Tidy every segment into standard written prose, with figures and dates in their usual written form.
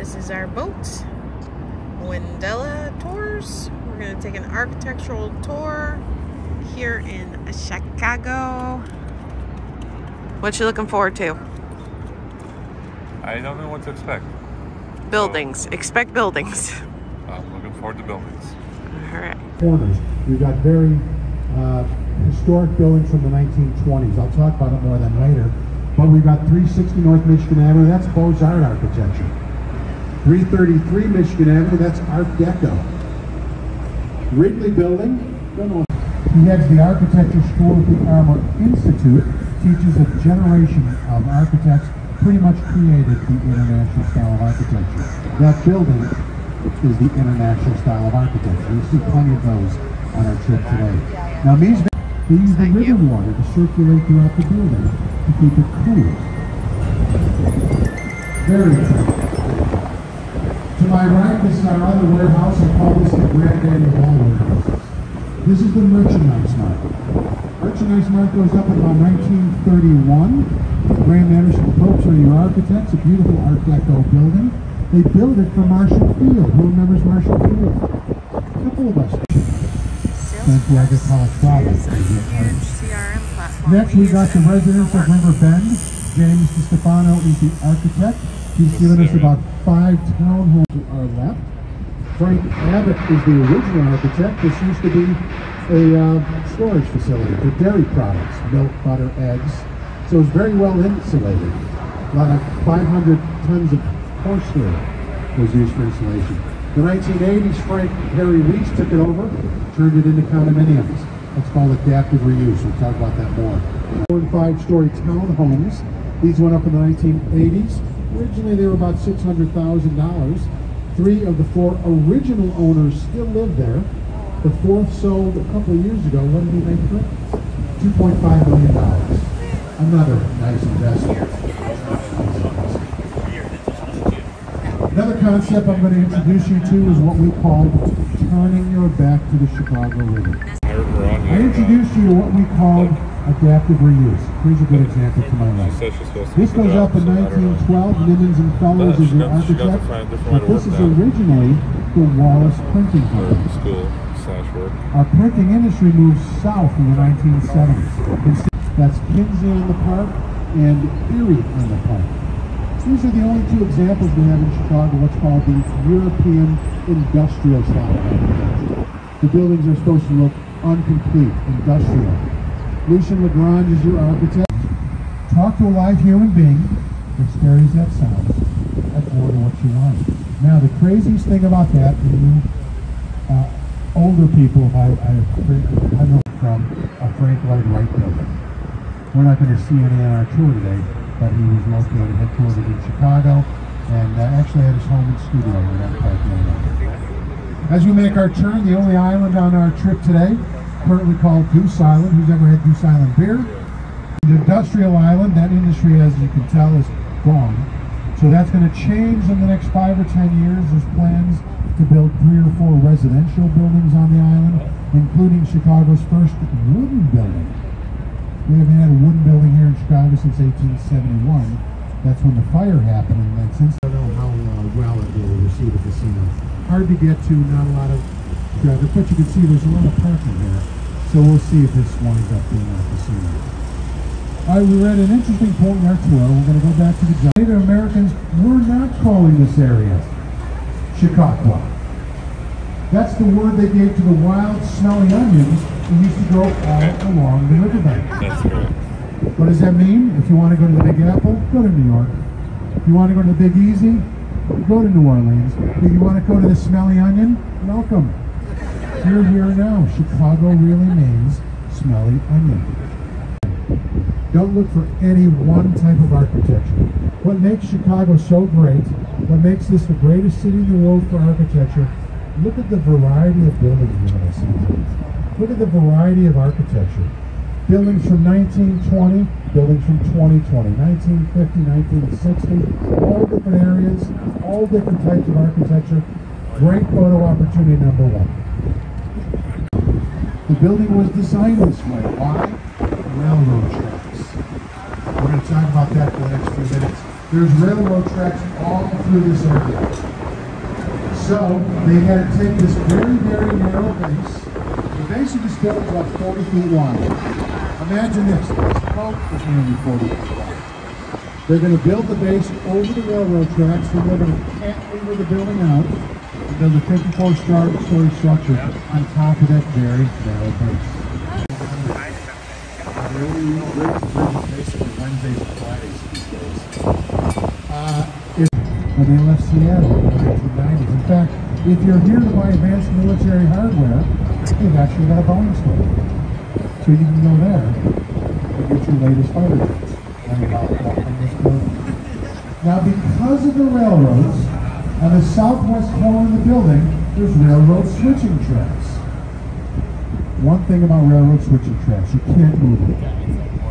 This is our boat, Wendella Tours. We're going to take an architectural tour here in Chicago. What you looking forward to? I don't know what to expect. Buildings. So, expect buildings. I'm looking forward to buildings. All right. Corners. We've got very historic buildings from the 1920s. I'll talk about it more than later. But we've got 360 North Michigan Avenue. That's Beaux-Art architecture. 333 Michigan Avenue. That's Art Deco. Wrigley Building. He heads the architecture school at the Armour Institute. Teaches a generation of architects. Pretty much created the international style of architecture. That building is the international style of architecture. You'll see plenty of those on our trip today. Now these they use the river water to circulate throughout the building to keep it cool. Very cool. To my right, this is our other warehouse. I call this the granddaddy of all warehouses. This is the Merchandise Mart. Merchandise Mart goes up in about 1931. Graham Anderson Popes are your architects. A beautiful Art Deco building. They built it for Marshall Field. Who remembers Marshall Field? A couple of us. Santiago College Province. Next, we got the residents of River Bend. James DiStefano is the architect. He's given us about 5 townhomes to our left. Frank Abbott is the original architect. This used to be a storage facility for dairy products, milk, butter, eggs. So it's very well insulated. A lot of 500 tons of porcelain was used for insulation. The 1980s, Harry Reese took it over, turned it into condominiums. That's called adaptive reuse. We'll talk about that more. 4- and 5-story townhomes. These went up in the 1980s. Originally, they were about $600,000. 3 of the 4 original owners still live there. The 4th sold a couple of years ago. What did he make for it? $2.5 million. Another nice investment. Another concept I'm going to introduce you to is what we call turning your back to the Chicago River. I introduced you to what we called adaptive reuse. Here's a good example to my right. This goes up in 1912. Nimmons and Fellows is your architect. But this is originally the Wallace Printing Company. Our printing industry moved south in the 1970s. That's Kinsey in the park and Erie in the park. These are the only 2 examples we have in Chicago, what's called the European industrial style of architecture. The buildings are supposed to look incomplete, industrial. Lucien Lagrange is your architect. Talk to a live human being, as scary as that sounds, that's more than what you want. Now the craziest thing about that, and you older people, I know from a Frank Lloyd Wright building. We're not going to see any on our tour today, but he was located, headquartered in Chicago, and actually had his home and studio in that park area. As we make our turn, the only island on our trip today, currently called Goose Island. Who's ever had Goose Island beer? The industrial island, that industry, as you can tell, is gone. So that's going to change in the next 5 or 10 years. There's plans to build 3 or 4 residential buildings on the island, including Chicago's first wooden building. We haven't had a wooden building here in Chicago since 1871. That's when the fire happened, and then since I don't know how well it will receive a casino. Hard to get to, not a lot of traffic, but you can see there's a lot of parking here. So we'll see if this winds up being a casino. All right, we're at an interesting point in our tour. We're going to go back to the Native Americans. We're not calling this area Chicago. That's the word they gave to the wild, smelly onions that used to grow all along the riverbank. That's correct. What does that mean? If you want to go to the Big Apple, go to New York. If you want to go to the Big Easy, go to New Orleans. If you want to go to the smelly onion, welcome. You're here now. Chicago really means smelly onion. Don't look for any one type of architecture. What makes Chicago so great, what makes this the greatest city in the world for architecture, look at the variety of buildings you're going to see. Look at the variety of architecture. Buildings from 1920, buildings from 2020, 1950, 1960, all different areas, all different types of architecture. Great photo opportunity number 1. The building was designed this way. Why? Railroad tracks. We're going to talk about that for the next few minutes. There's railroad tracks all through this area. So they had to take this very, very narrow base. The base of this building is about 40 feet wide. Imagine this, this boat is nearly 40 feet wide. They're going to build the base over the railroad tracks, then they're going to cantilever the building out and build a 54-story structure on top of that very narrow base. They only use bridges basically Wednesdays and Fridays these days. When they left Seattle in the 1990s. In fact, if you're here to buy advanced military hardware, they've actually got a Boeing store. So you can go there and get your latest fighter jets. Now, because of the railroads, on the southwest corner of the building, there's railroad switching tracks. One thing about railroad switching tracks, you can't move them.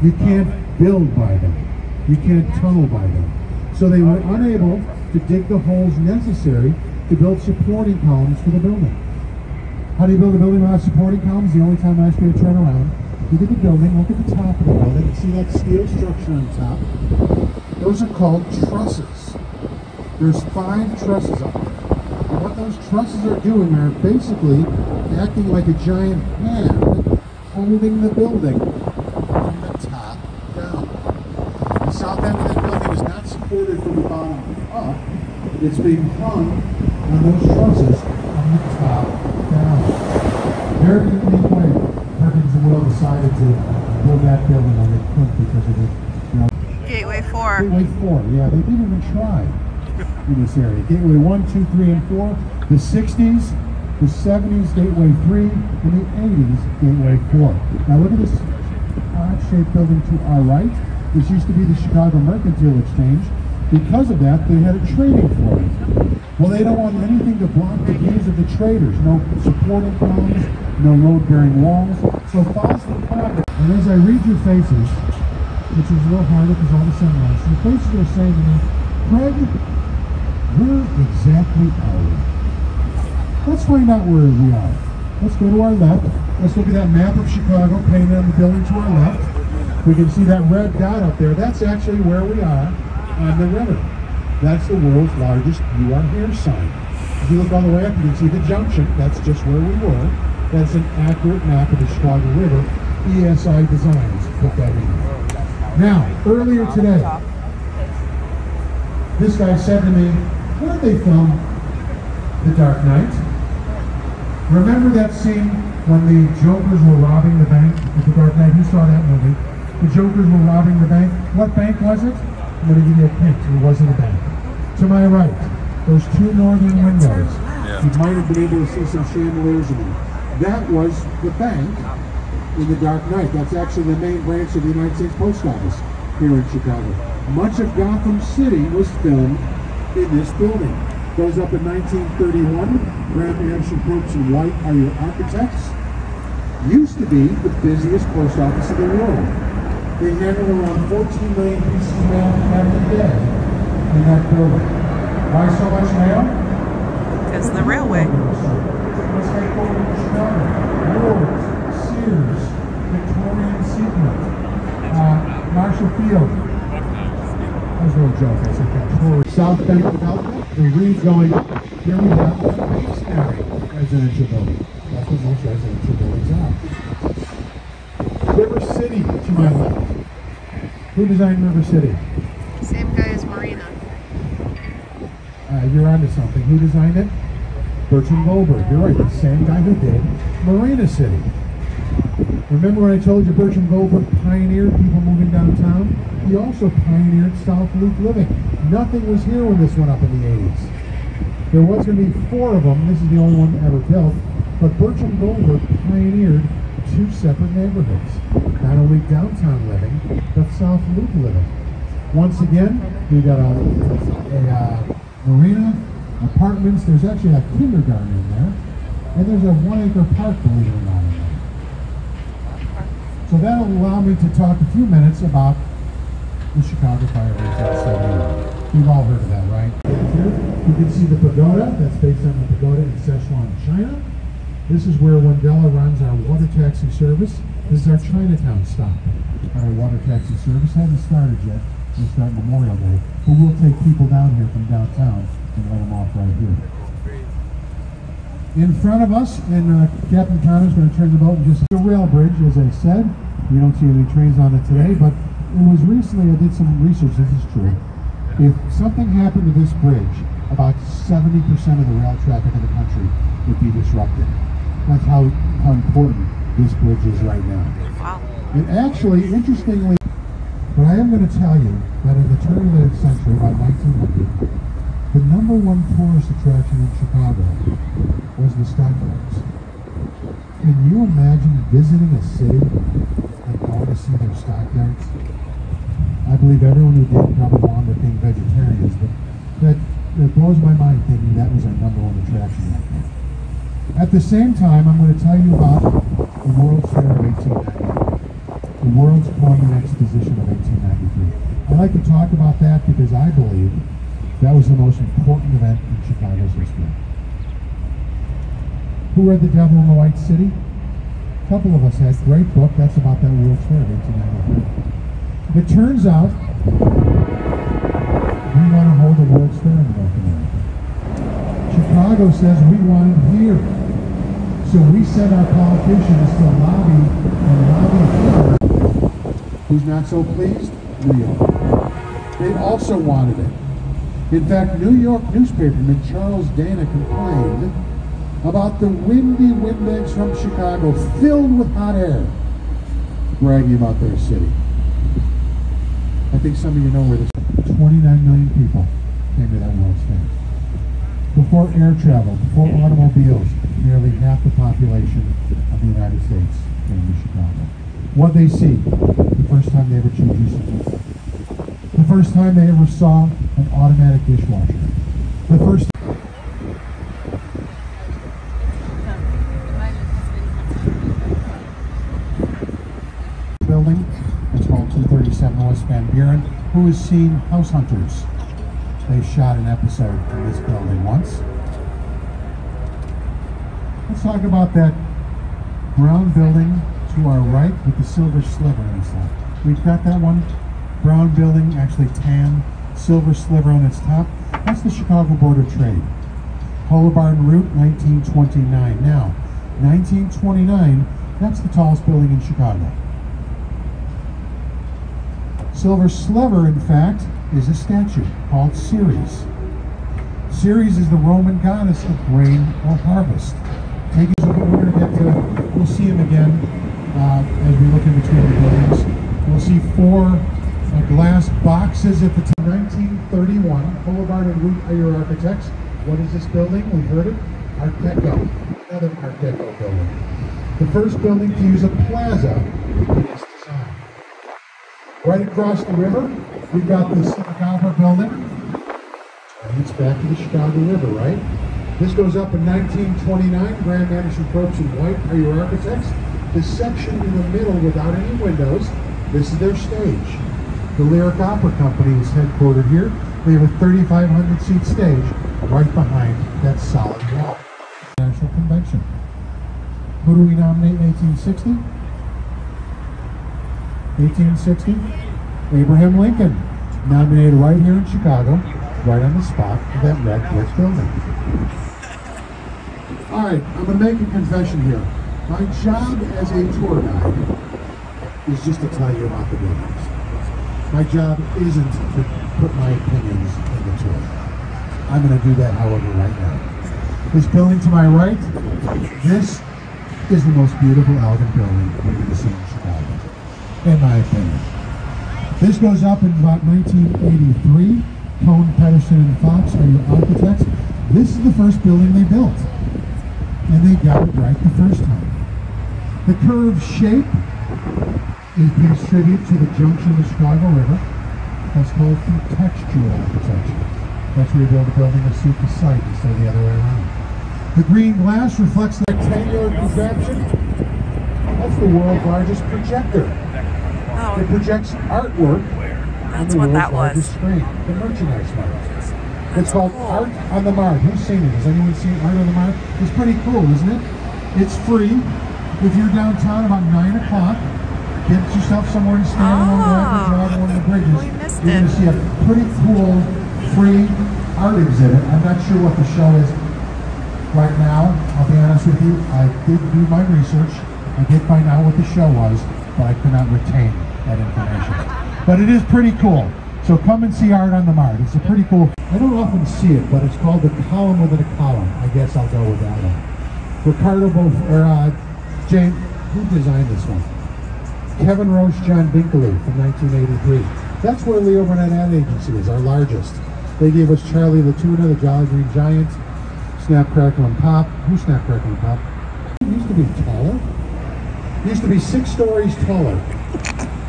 You can't build by them. You can't tunnel by them. So they were unable to dig the holes necessary to build supporting columns for the building. How do you build a building without supporting columns? The only time I ask you to turn around, look at the building, look at the top of the building, see that steel structure on top? Those are called trusses. There's 5 trusses up there. And what those trusses are doing are basically acting like a giant hand holding the building from the top down. The south end of that building is not supported from the bottom up. It's being hung on those trusses from the top down. Very unique way Perkins and Will decided to build that building when they couldn't because of the Gateway 4. Gateway 4, yeah, they didn't even try in this area. Gateway 1, 2, 3, and 4. The 60s, the 70s, Gateway 3, and the 80s, Gateway 4. Now look at this odd-shaped building to our right. This used to be the Chicago Mercantile Exchange. Because of that, they had a trading floor. Well, they don't want anything to block the views of the traders. No supporting columns, no load-bearing walls. So follows the property. And as I read your faces, which is a little harder because all the sunlight, your faces are saying to me, Craig, where exactly are we? Let's find out where we are. Let's go to our left. Let's look at that map of Chicago painted on the building to our left. We can see that red dot up there. That's actually where we are on the river. That's the world's largest "You Are Here" sign. If you look all the way up, you can see the junction. That's just where we were. That's an accurate map of the Chicago River. ESI Designs put that in. Now, earlier today, this guy said to me, where did they film The Dark Knight? Remember that scene when the Jokers were robbing the bank with The Dark Knight? Who saw that movie? The Jokers were robbing the bank. What bank was it? I'm going to give you a hint. It wasn't a bank. To my right, those 2 northern windows. You might have been able to see some chandeliers in them. That was the bank in The Dark Knight. That's actually the main branch of the United States Post Office here in Chicago. Much of Gotham City was filmed in this building. Goes up in 1931. Graham Anderson Brooks and White are your architects. Used to be the busiest post office in the world. They handle around 14 million pieces of mail every day in that building. Why so much mail? Because of the railway. Let's take over to Chicago. Wars, Sears, Victorian Secret, Marshall Field. That was a little joke. I said Victoria. South Bend development. The reed going up. Here we have a masonry residential building. That's what most residential buildings are. River City to my left. Who designed River City? Same guy as Marina. You're onto something. Who designed it? Bertram Goldberg. You're right. The same guy who did Marina City. Remember when I told you Bertram Goldberg pioneered people moving downtown? He also pioneered South Loop living. Nothing was here when this went up in the 80s. There was going to be 4 of them. This is the only one ever built. But Bertram Goldberg pioneered 2 separate neighborhoods. Not only downtown living, but South Loop living. Once again, we got a marina, apartments. There's actually a kindergarten in there. And there's a 1-acre park, believe it or not, in there. So that'll allow me to talk a few minutes about the Chicago Fire Resistance 71. We've all heard of that, right? Here, you can see the pagoda. That's based on the pagoda in Sichuan, China. This is where Wendella runs our water taxi service. This is our Chinatown stop. Our water taxi service hasn't started yet. We start Memorial Day, but we'll take people down here from downtown and let them off right here. In front of us, and Captain Connor's going to turn the boat and just a rail bridge, as I said. You don't see any trains on it today, but it was recently, I did some research, this is true. If something happened to this bridge, about 70% of the rail traffic in the country would be disrupted. That's how important this bridge is right now. Wow. And actually, interestingly, but I am going to tell you that at the turn of the century, about 1900, the #1 tourist attraction in Chicago was the stockyards. Can you imagine visiting a city and going to see their stockyards? I believe everyone who did probably wound up being vegetarians, but that blows my mind thinking that was our #1 attraction right there. At the same time, I'm going to tell you about the World's Fair of 1893, the World's Common Exposition of 1893. I like to talk about that because I believe that was the most important event in Chicago's history. Who read The Devil in the White City? A couple of us had. Great book. That's about that World's Fair of 1893. It turns out we want to hold a World's Fair in North America. Chicago says we want it here. So we send our politicians to lobby here. Who's not so pleased? New York. They also wanted it. In fact, New York newspaperman Charles Dana complained about the windy windbags from Chicago filled with hot air, bragging about their city. I think some of you know where this 29 million people came to that World's Fair. Before air travel, before automobiles, nearly half the population of the United States came to Chicago. What they see, the first time they ever chewed juice, the first time they ever saw an automatic dishwasher, the first building, it's called 237 West Van Buren, who has seen House Hunters. They shot an episode in this building once. Let's talk about that brown building to our right with the silver sliver and stuff. We've got that one brown building, actually tan, silver sliver on its top. That's the Chicago Board of Trade. Boulevard Route, 1929. Now, 1929, that's the tallest building in Chicago. Silver Sliver, in fact, is a statue called Ceres. Ceres is the Roman goddess of grain or harvest. Take a look, we're going to get to, we'll see him again as we look in between the buildings. We'll see 4 glass boxes at the time. 1931, Boulevard and Route are your architects. What is this building? We heard it. Art Deco. Another Art Deco building. The first building to use a plaza in its design. Right across the river, we've got the Civic Opera building. And it's back to the Chicago River, right? This goes up in 1929. Graham Anderson Probst and White are your architects. The section in the middle without any windows, this is their stage. The Lyric Opera Company is headquartered here. They have a 3,500 seat stage right behind that solid wall. National Convention. Who do we nominate in 1860? 1860? Abraham Lincoln. Nominated right here in Chicago, right on the spot of that red brick building. All right, I'm going to make a confession here. My job as a tour guide is just to tell you about the buildings. My job isn't to put my opinions in the tour. I'm going to do that, however, right now. This building to my right, this is the most beautiful, elegant building you've ever seen in Chicago, in my opinion. This goes up in about 1983. Cone, Pedersen, and Fox are your architects. This is the first building they built, and they got it right the first time. The curved shape is pays tribute to the junction of the Chicago River. That's called contextual architecture. That's where you build a building to suit the site instead of the other way around. The green glass reflects the rectangular contraption. That's the world's largest projector. Oh. It projects artwork on the world's largest screen, the merchandise market. It's called Art on the Mart. Who's seen it? Has anyone seen Art on the Mart? It's pretty cool, isn't it? It's free. If you're downtown about 9 o'clock, get yourself somewhere to stand along the jog on one of the bridges. you're going to see a pretty cool free art exhibit. I'm not sure what the show is right now. I'll be honest with you. I did do my research. I did find out what the show was, but I could not retain that information. But it is pretty cool. So come and see art on the Mart. It's a pretty cool. I don't often see it, but it's called The Column Within a Column. I guess I'll go with that one. Ricardo James, who designed this one? Kevin Roche, John Binkley from 1983. That's where Leo Burnett Ad Agency is, our largest. They gave us Charlie Latuna, the Jolly Green Giant, Snap, Crackle, and Pop. Who's Snap, Crackle, and Pop? It used to be taller. It used to be 6 stories taller.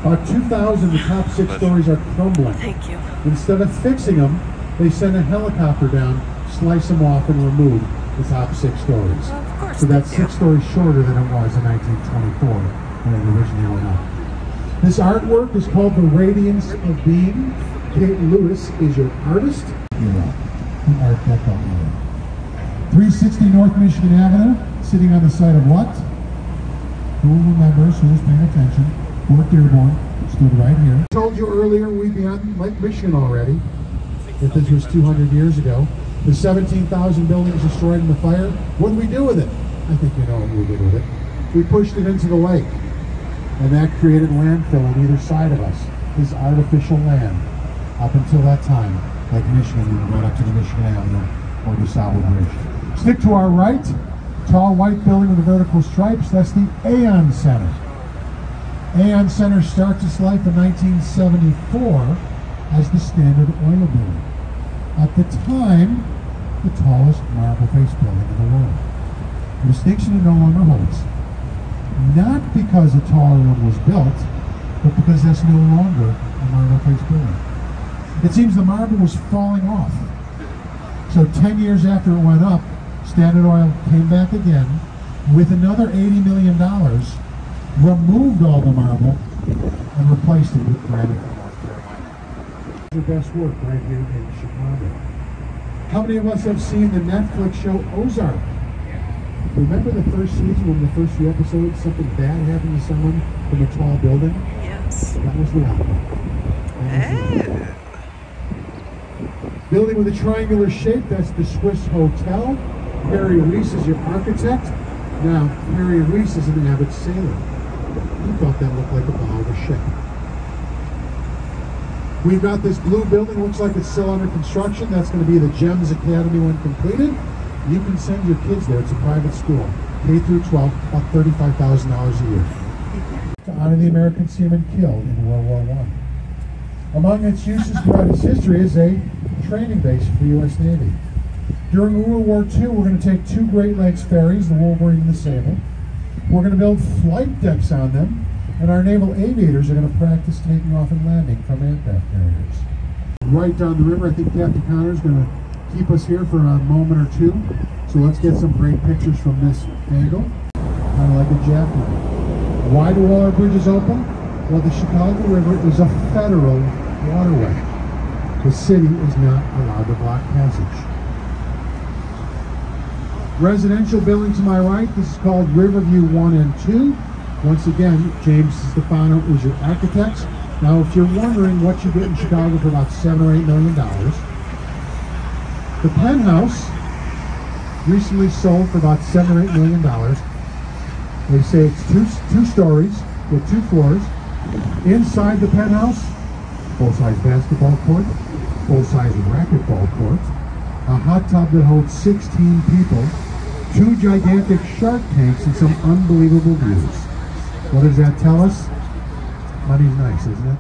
About 2000, the top 6 stories are crumbling. Thank you. Instead of fixing them, they send a helicopter down, slice them off, and remove the top 6 stories. Well, of course. So that's 6 stories shorter than it was in 1924 when it originally went up. This artwork is called The Radiance of Being. Kate Lewis is your artist. You're up. The Art Deco era. 360 North Michigan Avenue, sitting on the site of what? Who remembers, who's paying attention? Fort Dearborn stood right here. I told you earlier we'd be on Lake Michigan already, if this was 200 years ago. The 17,000 buildings destroyed in the fire, what did we do with it? I think you know what we did with it. We pushed it into the lake, and that created landfill on either side of us. This artificial land. Up until that time, Lake Michigan, we went up to the Michigan Avenue or the Southwood Bridge. Stick to our right, tall white building with the vertical stripes, that's the Aeon Center. Aeon Center starts its life in 1974 as the Standard Oil building. At the time, the tallest marble face building in the world. The distinction it no longer holds. Not because a taller one was built, but because that's no longer a marble face building. It seems the marble was falling off. So 10 years after it went up, Standard Oil came back again with another $80 million, removed all the marble, and replaced it with granite from North Carolina. Your best work right here in Chicago. How many of us have seen the Netflix show Ozark? Remember the first season, when the first few episodes, something bad happened to someone from a tall building? Yes. That was the outcome. Building with a triangular shape, that's the Swiss Hotel. Harry Reese is your architect. Now, Harry Reese is an avid sailor. He thought that looked like the bow of a ship. We've got this blue building, looks like it's still under construction. That's going to be the GEMS Academy when completed. You can send your kids there. It's a private school. K through 12, about $35,000 a year. To honor the American seamen killed in World War I. Among its uses throughout its history is a training base for the U.S. Navy. During World War II, we're going to take 2 Great Lakes ferries, the Wolverine and the Sable. We're going to build flight decks on them, and our naval aviators are going to practice taking off and landing from aircraft carriers. Right down the river, I think Captain Connor is going to keep us here for a moment or two. So let's get some great pictures from this angle. Kind of like a jackknife. Why do all our bridges open? Well, the Chicago River is a federal waterway. The city is not allowed to block passage. Residential building to my right, this is called Riverview 1 and 2. Once again, James Stefano is your architect. Now, if you're wondering what you get in Chicago for about $7 or $8 million, the penthouse recently sold for about $7 or $8 million. They say it's two stories with 2 floors. Inside the penthouse, full-size basketball court, full-size racquetball court, a hot tub that holds 16 people, 2 gigantic shark tanks, and some unbelievable views. What does that tell us? Money's nice, isn't it?